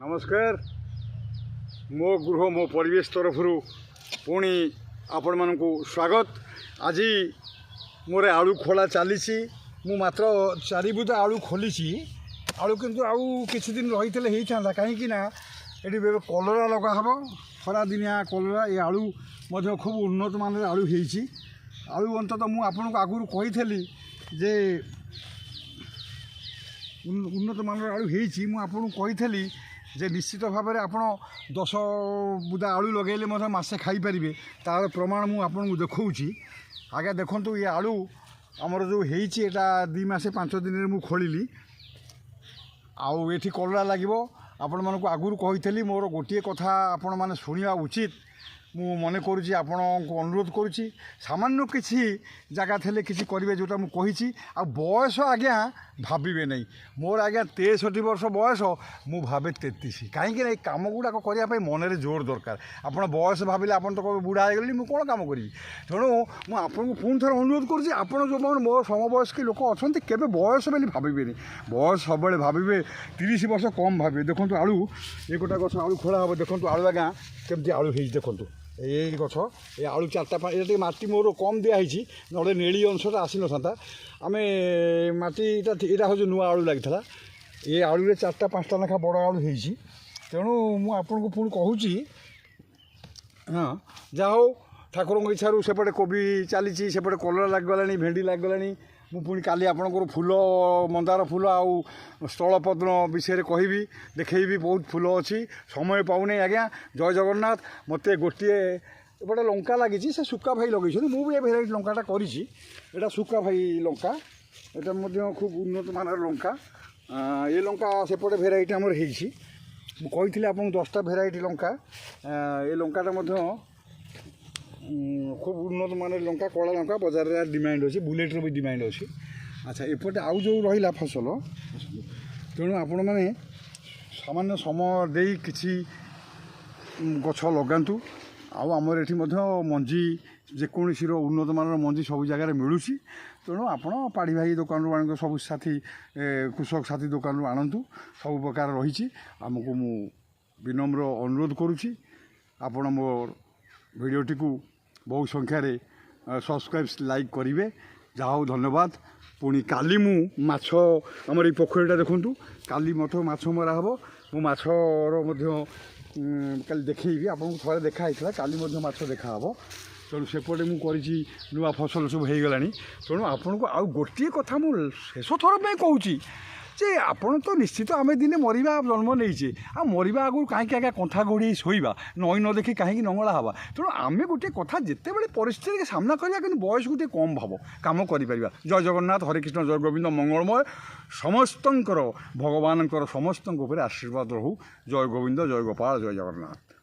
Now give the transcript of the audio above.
नमस्कार मो गृह मो परिवेश तरफ पुणी आपण मानकु स्वागत। आज मोर आलू खोला चली मु मात्र 4 बुध आलू खोली आलू किंतु आउ किछि दिन रही था कहीं ये कलरा लगा हम खरा दिनिया कलरा ये आलू मध्य खूब उन्नत मान आलू होती आलू अंततः मुझे आपन को आगुरी कही जे उन्नत मान आलू होती मुझे कही जे निश्चित भाव में आप 10 बुदा आलू लगे मसे खाईपारे तार प्रमाण मुझे देखी आगे देखु ये आलू आमर जो होता 2 मास 5 दिन में खोली आउ ये कलरा लगे आपण मानक आगुरी कही मोर गोटे कथा आपण मैंने शुणा उचित मु मन करुँची आपण अनुरोध करुँची सामान्य किसी जगह थे किसी करेंगे जोटा मुझे आ बयस आज्ञा भावे नहीं मोर आज्ञा 63 वर्ष बयस मु भावे 33 कहीं कम गुड़ाक करने मन में जोर दरकार आप बयस भाविले आप तो बुढ़ा हो गली मुझे कौन कम करी तेणु मुझे पुणी थर अनुरोध करुँची आपड़ जो मो समवयस्क लोक अच्छा केवे बयस बोली भावे बयस सब भावे 30 वर्ष कम भावे देखो आलू ये गोटा गछ आलू खोला हम देखो आलू आज्ञा केमती आलू हो देखो ये गछ ये आलू 4टा ये मटी मोर कम दिखाई ना नेली अंशटा आसी ना आम मटीटा यहाँ हूँ नुआ आलू लगी ये आलू 4टा 5टा लेखा बड़ आलू होती तेणु मुझे पुणी कहूँ हाँ जहा हो ठाकुर इच्छार सेपटे कोबी चली सेपटे कलरा लगिगला भेंडी लगिगला मु पुणी काली आपणकर फूल मंदार फूल आउ स्थलपद्म विषय कहि देखी बहुत फूल अच्छी समय पाऊनी आज्ञा जय जगन्नाथ मत गोटे एपटे लंका लगी से सुक्का भाई लगे मुझे भेराइट लंकाटा करा सुक्का भाई लंका यहाँ खूब उन्नत मान लंका ये लंका सेपटे भेराइट आमर होती आपको 10टा भेराइट लंका ये लंकाटा खूब उन्नत मान लंका कला लंका बजार में डिमांड अच्छी बुलेट्र भी डिमांड अच्छी। अच्छा एपटे आउ जो रहा फसल तेणु आपण मैंने सामान्य समय दे किसी गछ लगातु आमर ये मंजी जेकोसी उन्नत मान मंजी सब जगह मिलूँ तेणु आपड़ पाड़ी भाई दुकान आन सब साथी कृषक साथी दुकान आणतु सब प्रकार रही आमको मु विनम्र अनुरोध करुँची आपण मोर भिडियोटी को बहु संख्यार सब्सक्राइब लाइक करेंगे जहाँ धन्यवाद। पुणी काली माछ आमर ये पोखरीटा देखूँ काली मठ माछ मरा हम मो माछर काली देखी आपको थे देखाई काली माछ देखा हम तेणु सेपटे मुझे नुआ फसल सब हो गला तेणु आपन को आउ गोटे कथा मुझे शेष थर पर कहूँ जे आपण तो निश्चित आम दिने मरवा जन्म नहीं आ मरवा आगु कहीं आगे कंथा घोड़ी शोवा नई न देखी कहीं नंगला हवा तेणु आम गोटे कथा जिते बड़े परिस्थिति के सामना करवा कि बयस गोटे कम भाव कम कर जय जगन्नाथ हरे कृष्ण जय गोविंद मंगलमय समस्त भगवान समस्त आशीर्वाद रहू जय गोविंद जय गोपाल जय जगन्नाथ।